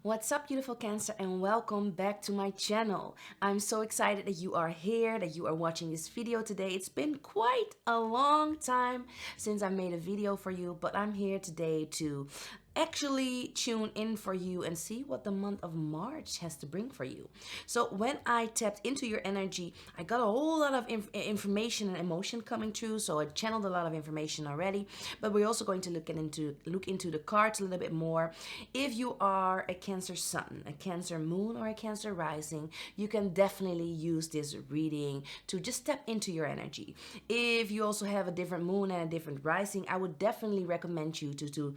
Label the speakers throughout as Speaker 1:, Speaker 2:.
Speaker 1: What's up, beautiful Cancer, and welcome back to my channel. I'm so excited that you are here, that you are watching this video today. It's been quite a long time since I made a video for you, but I'm here today to actually tune in for you and see what the month of March has to bring for you. So when I tapped into your energy, I got a whole lot of information and emotion coming through. So I channeled a lot of information already, but we're also going to look into the cards a little bit more. If you are a Cancer Sun, a Cancer Moon, or a Cancer Rising, you can definitely use this reading to just step into your energy. If you also have a different moon and a different rising, I would definitely recommend you to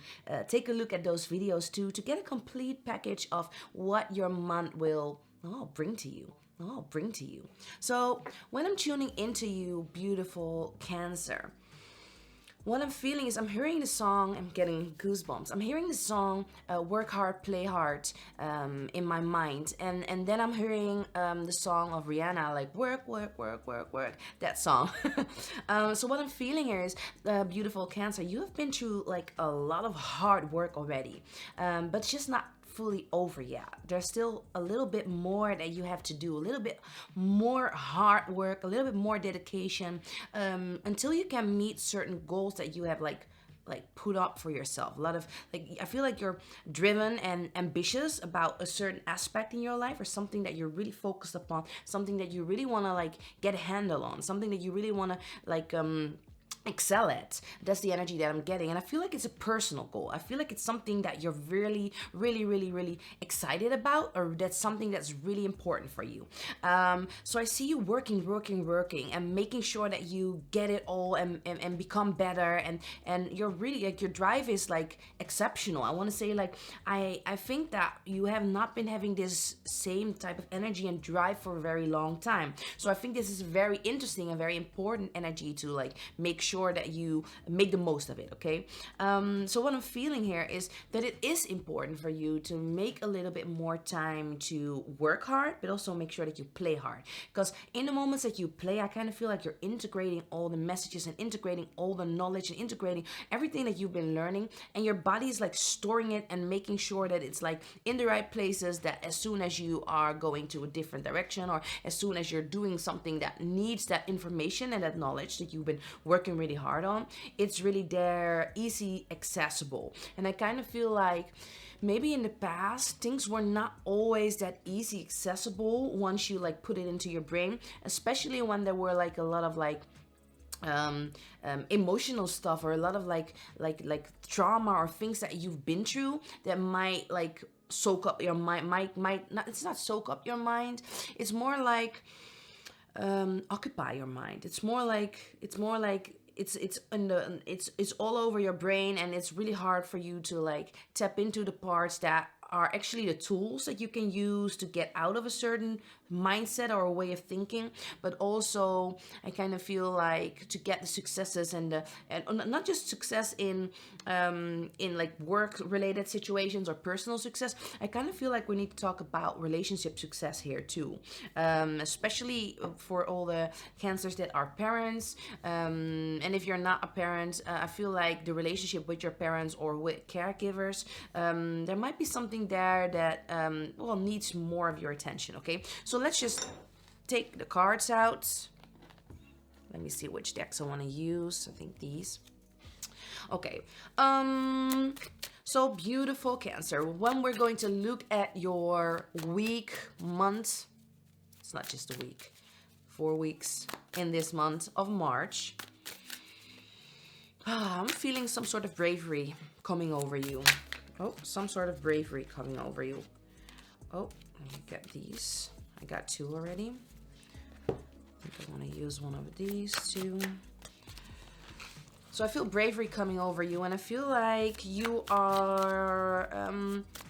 Speaker 1: take a look at those videos too, to get a complete package of what your month will bring to you. So when I'm tuning into you, beautiful Cancer, what I'm feeling is I'm hearing the song, I'm getting goosebumps. I'm hearing the song Work Hard, Play Hard in my mind. And then I'm hearing the song of Rihanna, like work, work, work, work, work, that song. So what I'm feeling here is, beautiful Cancer, you have been through like a lot of hard work already, but it's just not fully over yet. There's still a little bit more that you have to do, a little bit more hard work, a little bit more dedication, until you can meet certain goals that you have like put up for yourself. A lot of I feel like you're driven and ambitious about a certain aspect in your life, or something that you're really focused upon, something that you really want to like get a handle on, something that you really want to excel at. That's the energy that I'm getting, and I feel like it's a personal goal. I feel like it's something that you're really really excited about, or that's something that's really important for you. So I see you working and making sure that you get it all and become better, and you're really like, your drive is like exceptional. I want to say like I think that you have not been having this same type of energy and drive for a very long time. So I think this is very interesting and very important energy to like make sure that you make the most of it. Okay. So what I'm feeling here is that it is important for you to make a little bit more time to work hard, but also make sure that you play hard, because in the moments that you play, I kind of feel like you're integrating all the messages and integrating all the knowledge and integrating everything that you've been learning, and your body is like storing it and making sure that it's like in the right places, that as soon as you are going to a different direction, or as soon as you're doing something that needs that information and that knowledge that you've been working really hard on, it's really there, easy accessible. And I kind of feel like maybe in the past things were not always that easy accessible once you like put it into your brain, especially when there were like a lot of like emotional stuff, or a lot of like trauma, or things that you've been through that might like soak up your mind, might not, it's not soak up your mind, it's more like occupy your mind. It's more like it's all over your brain, and it's really hard for you to like tap into the parts that are actually the tools that you can use to get out of a certain mindset or a way of thinking. But also I kind of feel like to get the successes and not just success in like work related situations or personal success, I kind of feel like we need to talk about relationship success here too, especially for all the Cancers that are parents, and if you're not a parent, I feel like the relationship with your parents or with caregivers, there might be something there that needs more of your attention. Okay, so let's just take the cards out. Let me see which decks I want to use. I think these. Okay. So beautiful Cancer, when we're going to look at your week, month, it's not just a week, 4 weeks in this month of March. I'm feeling some sort of bravery coming over you. Oh, some sort of bravery coming over you. Oh, let me get these. I got 2 already. I think I want to use one of these too. So I feel bravery coming over you, and I feel like you are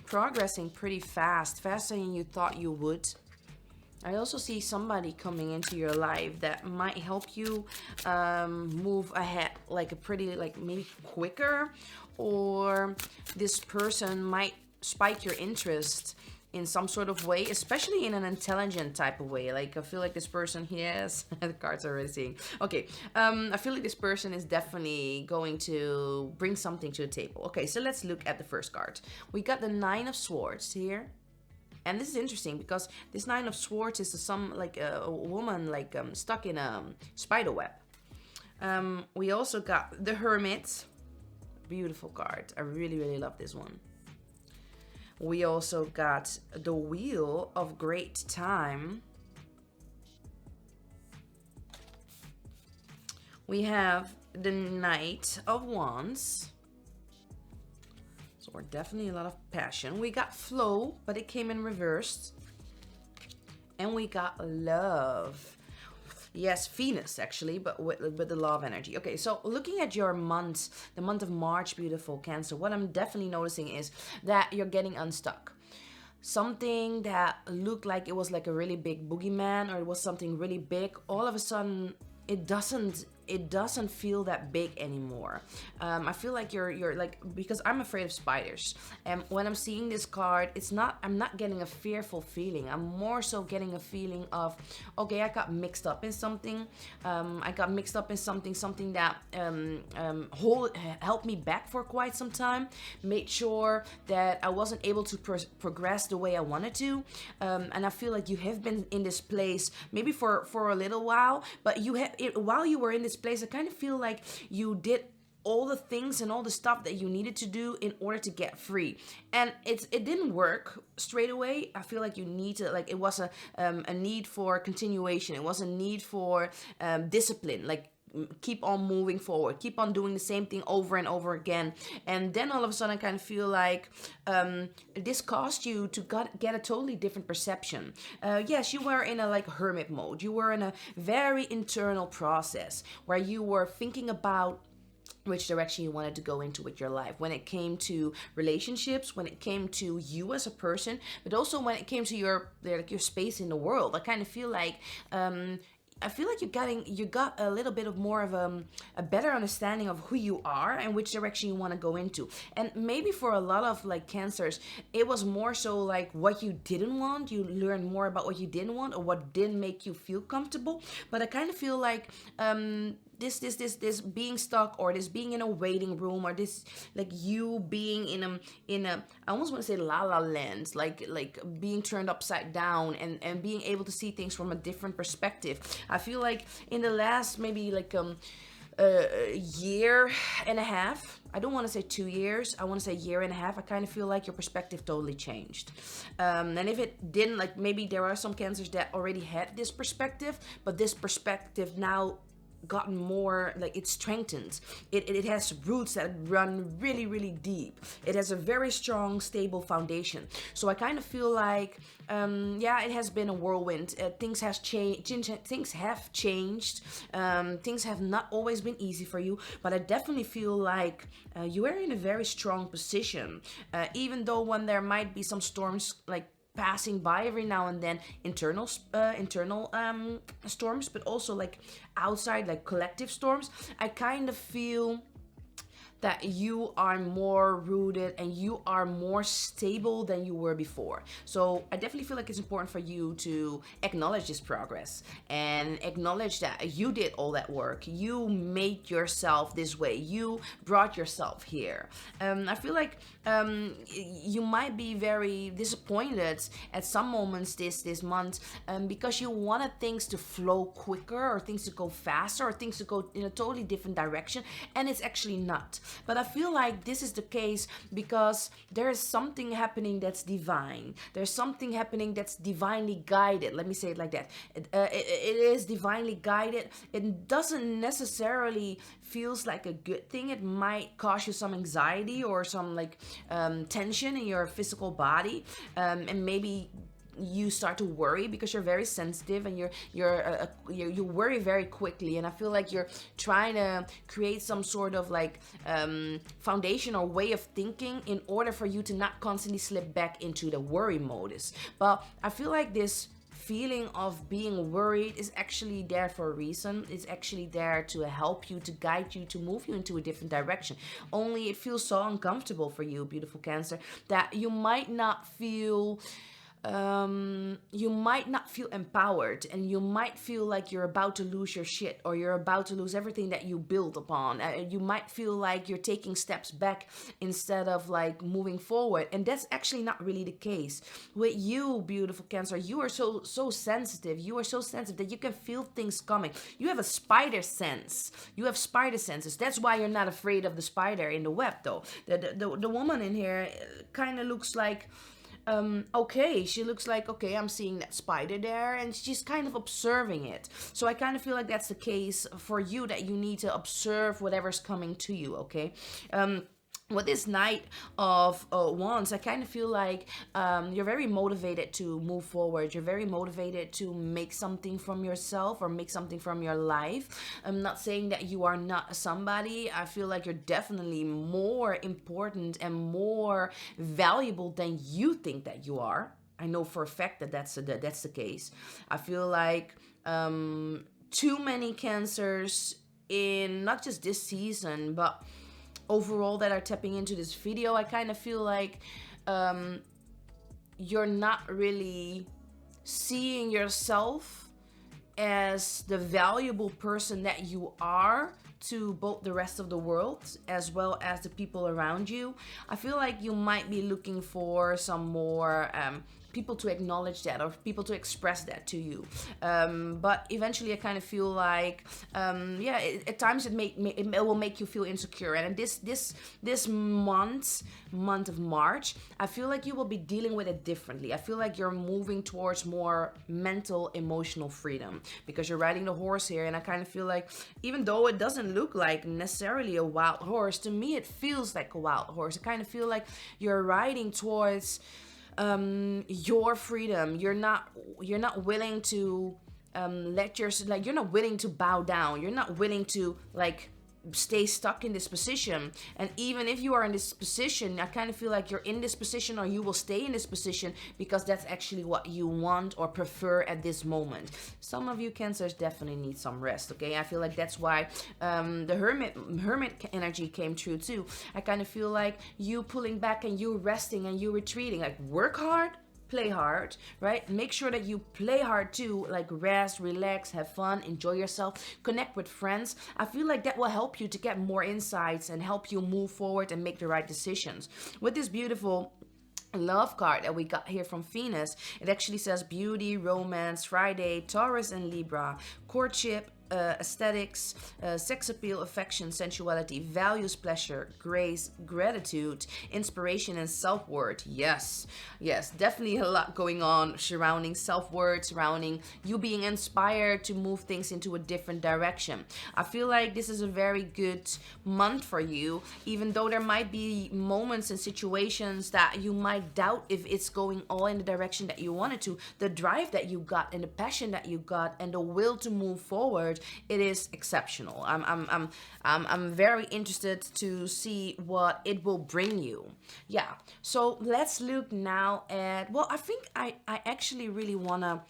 Speaker 1: progressing pretty fast, faster than you thought you would. I also see somebody coming into your life that might help you move ahead like a pretty, like maybe quicker, or this person might spike your interest in some sort of way, especially in an intelligent type of way. Like I feel like this person, yes, the cards are already saying, okay, I feel like this person is definitely going to bring something to the table. Okay, so let's look at the first card. We got the Nine of Swords here. And this is interesting because this Nine of Swords is some like a woman like stuck in a spider web. We also got the Hermit. Beautiful card. I really, really love this one. We also got the Wheel of Great Time. We have the Knight of Wands. So we're definitely a lot of passion. We got Flow, but it came in reversed. And we got Love. Yes, Venus actually, but with the love energy. Okay, so looking at your months, the month of March, beautiful Cancer, what I'm definitely noticing is that you're getting unstuck. Something that looked like it was like a really big boogeyman, or it was something really big, all of a sudden it doesn't feel that big anymore. I feel like you're like, because I'm afraid of spiders, and when I'm seeing this card, I'm not getting a fearful feeling. I'm more so getting a feeling of, okay, I got mixed up in something. Something that held me back for quite some time, made sure that I wasn't able to progress the way I wanted to. And I feel like you have been in this place maybe for a little while, but while you were in this place, I kind of feel like you did all the things and all the stuff that you needed to do in order to get free, and it didn't work straight away. I feel like you need to, like, it was a need for continuation. It was a need for discipline, like keep on moving forward, keep on doing the same thing over and over again. And then all of a sudden I kind of feel like this caused you to get a totally different perception. Yes, you were in a like hermit mode. You were in a very internal process where you were thinking about which direction you wanted to go into with your life, when it came to relationships, when it came to you as a person, but also when it came to your space in the world. I kind of feel like you got a little bit of more of a better understanding of who you are and which direction you want to go into. And maybe for a lot of like Cancers, it was more so like what you didn't want. You learned more about what you didn't want or what didn't make you feel comfortable. But I kind of feel like this being stuck, or this being in a waiting room, or this like you being in a I almost want to say la la land, like being turned upside down and being able to see things from a different perspective. I feel like in the last maybe like year and a half, I don't want to say 2 years, I want to say year and a half, I kind of feel like your perspective totally changed. And if it didn't, like maybe there are some Cancers that already had this perspective, but this perspective now gotten more, like it's strengthened. It has roots that run really, really deep. It has a very strong, stable foundation. So I kind of feel like, it has been a whirlwind. Things have changed. Things have not always been easy for you, but I definitely feel like you are in a very strong position. Even though when there might be some storms like passing by every now and then, internal storms, but also like outside, like collective storms, I kind of feel that you are more rooted and you are more stable than you were before. So I definitely feel like it's important for you to acknowledge this progress and acknowledge that you did all that work. You made yourself this way. You brought yourself here. I feel like you might be very disappointed at some moments this month because you wanted things to flow quicker, or things to go faster, or things to go in a totally different direction, and it's actually not. But I feel like this is the case because there is something happening that's divine. There's something happening that's divinely guided. Let me say it like that. It is divinely guided. It doesn't necessarily feels like a good thing. It might cause you some anxiety or some like tension in your physical body, and maybe you start to worry because you're very sensitive and you worry very quickly. And I feel like you're trying to create some sort of like foundation or way of thinking in order for you to not constantly slip back into the worry modus. But I feel like this feeling of being worried is actually there for a reason. It's actually there to help you, to guide you, to move you into a different direction. Only it feels so uncomfortable for you, beautiful Cancer, that you might not feel you might not feel empowered, and you might feel like you're about to lose your shit, or you're about to lose everything that you build upon. You might feel like you're taking steps back instead of like moving forward, and that's actually not really the case with you, beautiful Cancer. You are so sensitive. You are so sensitive that you can feel things coming. You have a spider sense. You have spider senses. That's why you're not afraid of the spider in the web, though. The woman in here kind of looks like, okay, she looks like, okay, I'm seeing that spider there, and she's kind of observing it. So I kind of feel like that's the case for you, that you need to observe whatever's coming to you, okay? With this Knight of Wands, I kind of feel like you're very motivated to move forward. You're very motivated to make something from yourself or make something from your life. I'm not saying that you are not somebody. I feel like you're definitely more important and more valuable than you think that you are. I know for a fact that that's the case. I feel like too many Cancers in not just this season, but overall that are tapping into this video, I kind of feel like you're not really seeing yourself as the valuable person that you are to both the rest of the world as well as the people around you. I feel like you might be looking for some more people to acknowledge that, or people to express that to you, but eventually I kind of feel like at times it will make you feel insecure. And this month of March, I feel like you will be dealing with it differently. I feel like you're moving towards more mental, emotional freedom, because you're riding the horse here. And I kind of feel like, even though it doesn't look like necessarily a wild horse, to me it feels like a wild horse. I kind of feel like you're riding towards your freedom. You're not willing to you're not willing to bow down. You're not willing to like stay stuck in this position. And even if you are in this position, I kind of feel like you're in this position, or you will stay in this position because that's actually what you want or prefer at this moment. Some of you Cancers definitely need some rest, okay? I feel like that's why the hermit energy came true too. I kind of feel like you pulling back and you resting and you retreating. Like, work hard, play hard, right? Make sure that you play hard too, like rest, relax, have fun, enjoy yourself, connect with friends. I feel like that will help you to get more insights and help you move forward and make the right decisions. With this beautiful love card that we got here from Venus, it actually says beauty, romance, Friday, Taurus and Libra, courtship, aesthetics, sex appeal, affection, sensuality, values, pleasure, grace, gratitude, inspiration, and self-worth. Yes, definitely a lot going on surrounding self-worth, surrounding you being inspired to move things into a different direction. I feel like this is a very good month for you, even though there might be moments and situations that you might doubt if it's going all in the direction that you wanted to. The drive that you got and the passion that you got and the will to move forward, it is exceptional. I'm very interested to see what it will bring you. Yeah, so let's look now at, well, I think I actually really want to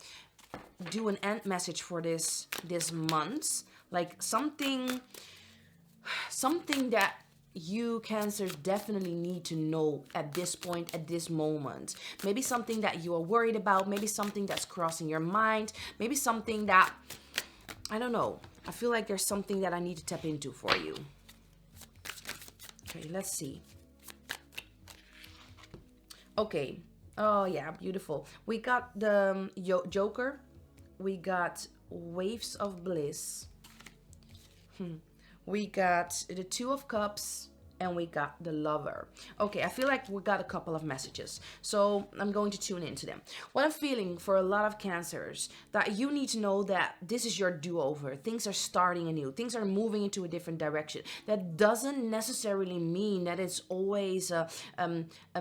Speaker 1: do an end message for this month, like something that you Cancers definitely need to know at this point, at this moment. Maybe something that you are worried about, maybe something that's crossing your mind, maybe something that, I don't know. I feel like there's something that I need to tap into for you. Okay, let's see. Okay. Oh, yeah, beautiful. We got the Joker. We got Waves of Bliss. We got the Two of Cups. And we got the Lover. Okay, I feel like we got a couple of messages, so I'm going to tune into them. What I'm feeling for a lot of Cancers, that you need to know that this is your do-over. Things are starting anew. Things are moving into a different direction. That doesn't necessarily mean that it's always a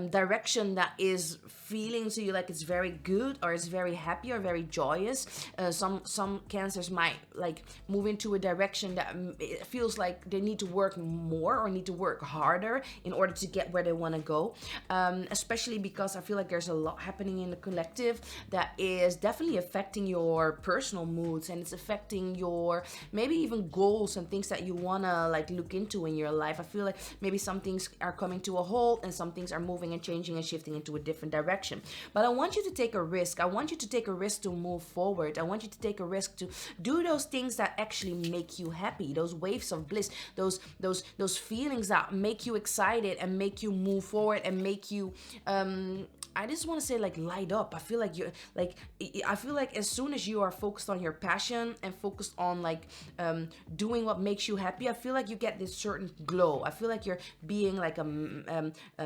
Speaker 1: direction that is feeling to you like it's very good or it's very happy or very joyous. Some Cancers might like move into a direction that it feels like they need to work more or need to work harder in order to get where they want to go. Especially because I feel like there's a lot happening in the collective that is definitely affecting your personal moods, and it's affecting your maybe even goals and things that you want to like look into in your life. I feel like maybe some things are coming to a halt and some things are moving and changing and shifting into a different direction. But I want you to take a risk. I want you to take a risk to move forward. I want you to take a risk to do those things that actually make you happy, those waves of bliss, those feelings that make you excited and make you move forward and make you I just want to say like light up. I feel like you're like, I feel like as soon as you are focused on your passion and focused on like doing what makes you happy, I feel like you get this certain glow. I feel like you're being like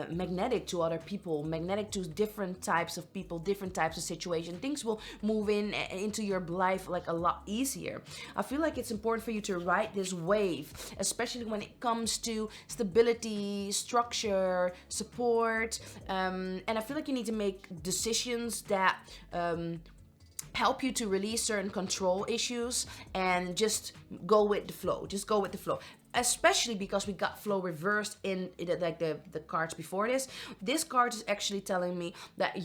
Speaker 1: magnetic to other people, magnetic to different types of people, different types of situations. Things will move into your life like a lot easier. I feel like it's important for you to ride this wave, especially when it comes to stability, structure, support, and I feel like you need to make decisions that help you to release certain control issues and just go with the flow. Just go with the flow. Especially because we got flow reversed in like the cards before this. This card is actually telling me that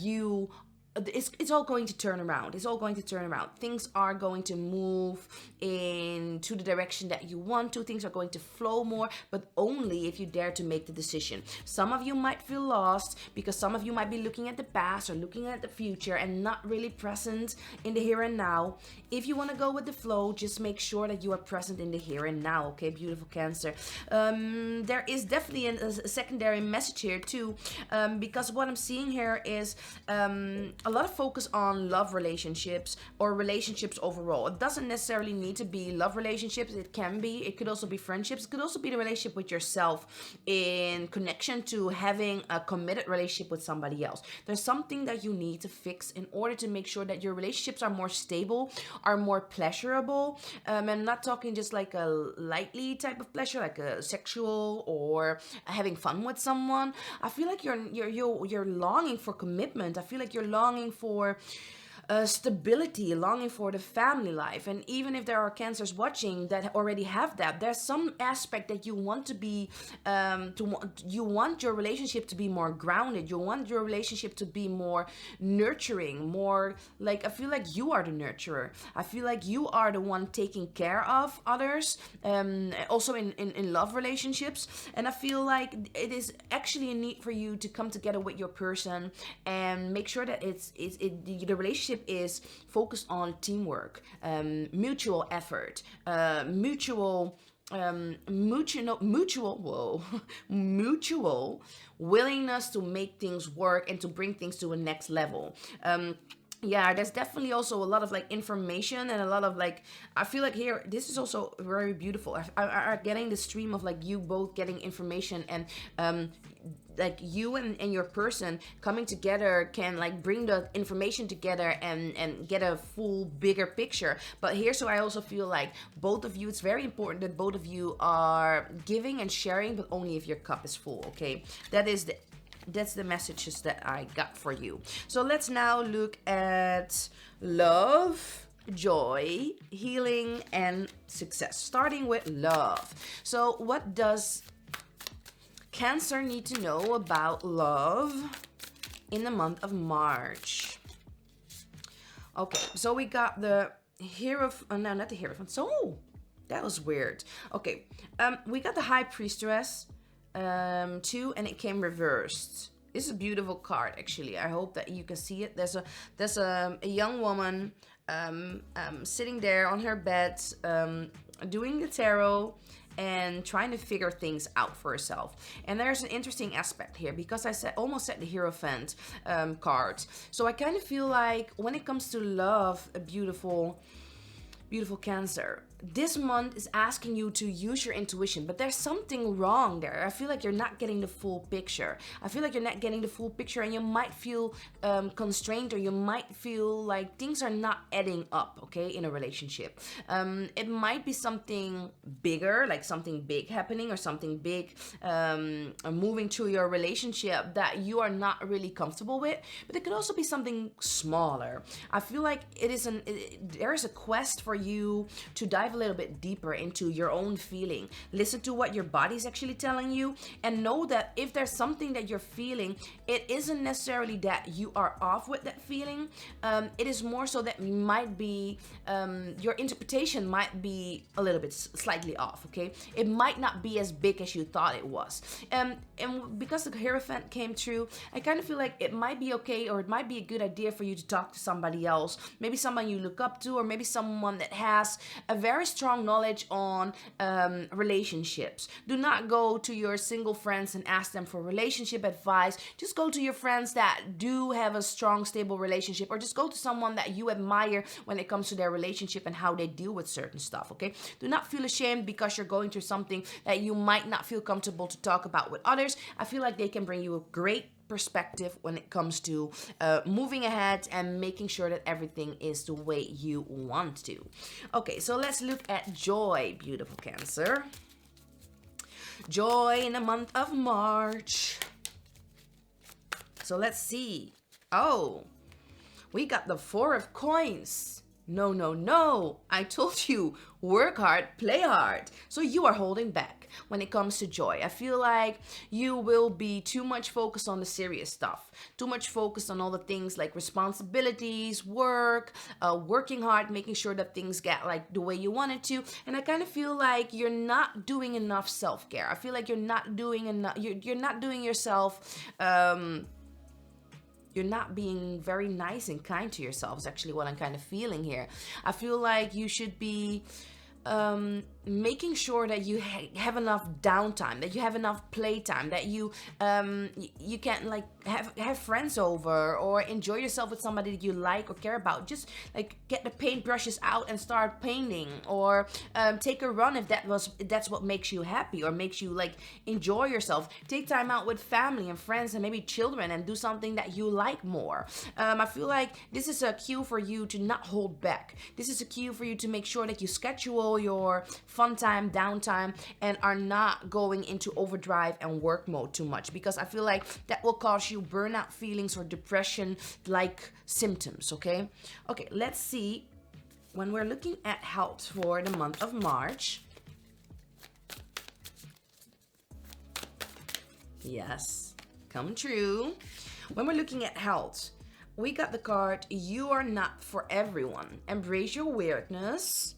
Speaker 1: it's all going to turn around. It's all going to turn around. Things are going to move into the direction that you want to. Things are going to flow more, but only if you dare to make the decision. Some of you might feel lost because some of you might be looking at the past or looking at the future and not really present in the here and now. If you want to go with the flow, just make sure that you are present in the here and now, okay, beautiful Cancer. There is definitely a secondary message here too, because what I'm seeing here is a lot of focus on love relationships or relationships overall. It doesn't necessarily need to be love relationships. It can be. It could also be friendships. It could also be the relationship with yourself in connection to having a committed relationship with somebody else. There's something that you need to fix in order to make sure that your relationships are more stable, are more pleasurable. I'm not talking just like a lightly type of pleasure, like a sexual or having fun with someone. I feel like you're longing for commitment. I feel like you're longing for stability, longing for the family life. And even if there are Cancers watching that already have that, there's some aspect that you want to be you want your relationship to be more grounded. You want your relationship to be more nurturing, more like, I feel like you are the nurturer. I feel like you are the one taking care of others, also in love relationships. And I feel like it is actually a need for you to come together with your person and make sure that the relationship is focused on teamwork, mutual effort, mutual willingness to make things work and to bring things to a next level. Yeah, there's definitely also a lot of like information and a lot of like, I feel like here, this is also very beautiful. I getting the stream of like you both getting information and like you and your person coming together can like bring the information together and get a full bigger picture. But here, so I also feel like both of you, it's very important that both of you are giving and sharing, but only if your cup is full, okay? That's the messages that I got for you. So let's now look at love, joy, healing, and success. Starting with love. So what does Cancer need to know about love in the month of March? Okay, so we got the Hierophant, no, not the Hierophant. So that was weird. Okay, we got the High Priestess too, and it came reversed. This is a beautiful card, actually. I hope that you can see it. There's a young woman sitting there on her bed, doing the tarot and trying to figure things out for herself. And there's an interesting aspect here because I almost said the Hierophant card. So I kind of feel like when it comes to love, a beautiful Cancer, this month is asking you to use your intuition, but there's something wrong there. I feel like you're not getting the full picture. I feel like you're not getting the full picture, and you might feel constrained, or you might feel like things are not adding up, okay, in a relationship. It might be something bigger, like something big happening, or something big moving through your relationship that you are not really comfortable with, but it could also be something smaller. I feel like there is a quest for you to dive dive a little bit deeper into your own feeling. Listen to what your body's actually telling you, and know that if there's something that you're feeling, it isn't necessarily that you are off with that feeling. It is more so that you might be, your interpretation might be a little bit slightly off, okay? It might not be as big as you thought it was. And because the Hierophant came true, I kind of feel like it might be okay, or it might be a good idea for you to talk to somebody else, maybe someone you look up to, or maybe someone that has a very strong knowledge on relationships. Do not go to your single friends and ask them for relationship advice. Just go to your friends that do have a strong, stable relationship, or just go to someone that you admire when it comes to their relationship and how they deal with certain stuff, okay? Do not feel ashamed because you're going through something that you might not feel comfortable to talk about with others. I feel like they can bring you a great perspective when it comes to moving ahead and making sure that everything is the way you want to. Okay, so let's look at joy, beautiful Cancer. Joy in the month of March. So let's see. Oh, we got the Four of Coins. No, no, no. I told you, work hard, play hard. So you are holding back when it comes to joy. I feel like you will be too much focused on the serious stuff, too much focused on all the things like responsibilities, work, working hard, making sure that things get like the way you want it to. And I kind of feel like you're not doing enough self-care. I feel like you're not doing enough. You're not doing yourself. You're not being very nice and kind to yourself is actually what I'm kind of feeling here. I feel like you should be making sure that you have enough downtime, that you have enough playtime, that you can like have friends over, or enjoy yourself with somebody that you like or care about. Just like get the paintbrushes out and start painting, or take a run if that's what makes you happy or makes you like enjoy yourself. Take time out with family and friends and maybe children and do something that you like more. I feel like this is a cue for you to not hold back. This is a cue for you to make sure that you schedule your fun time, downtime, and are not going into overdrive and work mode too much, because I feel like that will cause you burnout feelings or depression like symptoms. Okay, let's see when we're looking at health for the month of March. Yes, come true. When we're looking at health, we got the card, you are not for everyone. Embrace your weirdness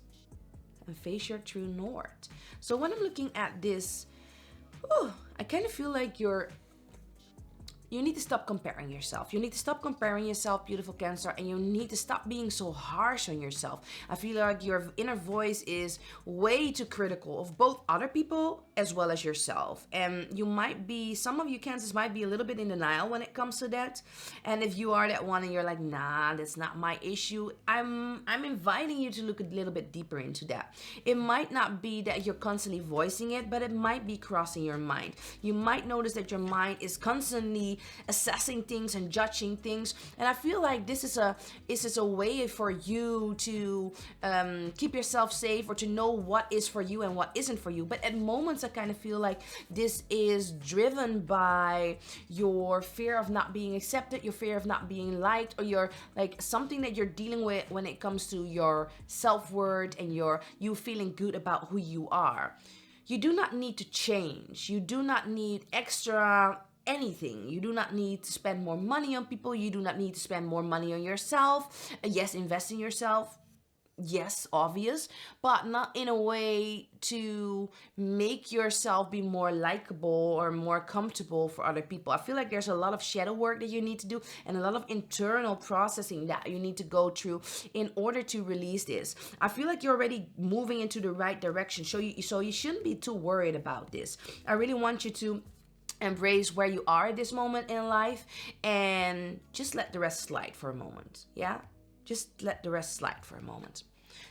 Speaker 1: and face your true north. So when I'm looking at this, I kind of feel like you need to stop comparing yourself. You need to stop comparing yourself, beautiful Cancer, and you need to stop being so harsh on yourself. I feel like your inner voice is way too critical of both other people as well as yourself. And you might be, some of you Cancers might be a little bit in denial when it comes to that. And if you are that one and you're like, nah, that's not my issue, I'm inviting you to look a little bit deeper into that. It might not be that you're constantly voicing it, but it might be crossing your mind. You might notice that your mind is constantly assessing things and judging things, and I feel like this is a way for you to keep yourself safe, or to know what is for you and what isn't for you. But at moments I kind of feel like this is driven by your fear of not being accepted, your fear of not being liked, or your like something that you're dealing with when it comes to your self-worth and you feeling good about who you are. You do not need to change. You do not need extra anything. You do not need to spend more money on people. You do not need to spend more money on yourself. Yes, invest in yourself. Yes, obvious, but not in a way to make yourself be more likable or more comfortable for other people. I feel like there's a lot of shadow work that you need to do, and a lot of internal processing that you need to go through in order to release this. I feel like you're already moving into the right direction, so you shouldn't be too worried about this. I really want you to embrace where you are at this moment in life and just let the rest slide for a moment. Yeah, just let the rest slide for a moment.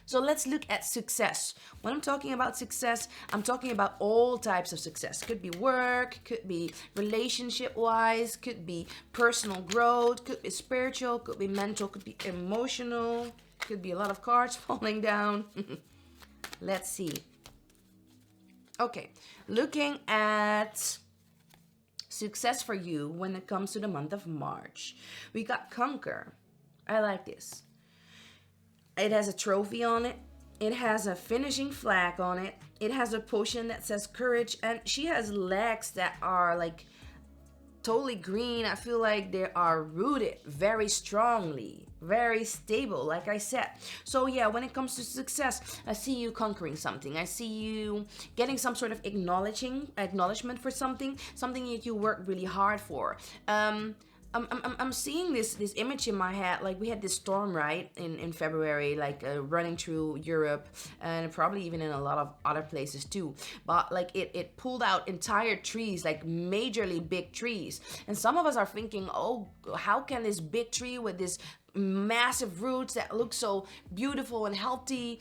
Speaker 1: So let's look at success. When I'm talking about success, I'm talking about all types of success. Could be work, could be relationship wise, could be personal growth, could be spiritual, could be mental, could be emotional, could be a lot of cards falling down. Let's see. Okay, looking at success for you when it comes to the month of March, we got Conquer. I like this. It has a trophy on it. It has a finishing flag on it. It has a potion that says courage, and she has legs that are like totally green. I feel like they are rooted very strongly, very stable, like I said. So yeah, when it comes to success, I see you conquering something. I see you getting some sort of acknowledgement for something that you worked really hard for. I'm seeing this image in my head. Like, we had this storm, right, in February, like running through Europe and probably even in a lot of other places too. But like it pulled out entire trees, like majorly big trees. And some of us are thinking, oh, how can this big tree with this massive roots that look so beautiful and healthy,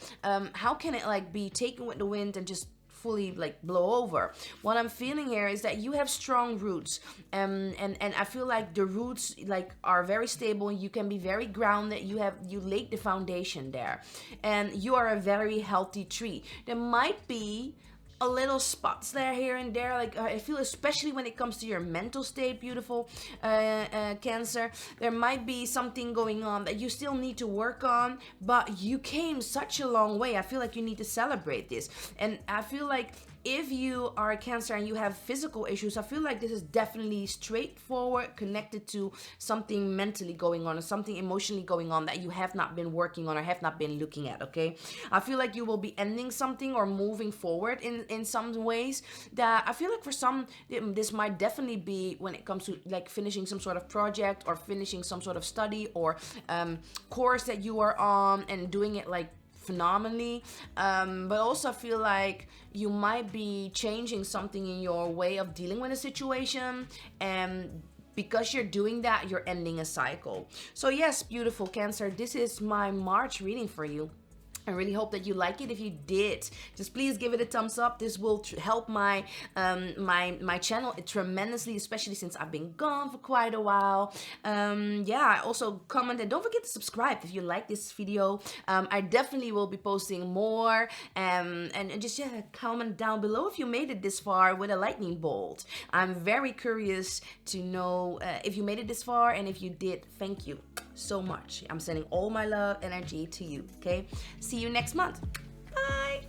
Speaker 1: how can it like be taken with the wind and just fully like blow over? What I'm feeling here is that you have strong roots, and I feel like the roots like are very stable. You can be very grounded. You laid the foundation there, and you are a very healthy tree. There might be a little spots there here and there, like I feel, especially when it comes to your mental state, beautiful Cancer, there might be something going on that you still need to work on, but you came such a long way. I feel like you need to celebrate this. And I feel like if you are a Cancer and you have physical issues, I feel like this is definitely straightforward connected to something mentally going on or something emotionally going on that you have not been working on or have not been looking at, okay? I feel like you will be ending something or moving forward in some ways that I feel like for some, this might definitely be when it comes to like finishing some sort of project or finishing some sort of study or course that you are on and doing it like phenomenally, but also I feel like you might be changing something in your way of dealing with a situation, and because you're doing that, you're ending a cycle. So yes, beautiful Cancer, this is my March reading for you. I really hope that you like it. If you did, just please give it a thumbs up. This will help my my channel tremendously, especially since I've been gone for quite a while. Yeah, also comment and don't forget to subscribe if you like this video. I definitely will be posting more, and just comment down below if you made it this far with a lightning bolt. I'm very curious to know if you made it this far, and if you did, thank you so much. I'm sending all my love energy to you. Okay, see you next month. Bye.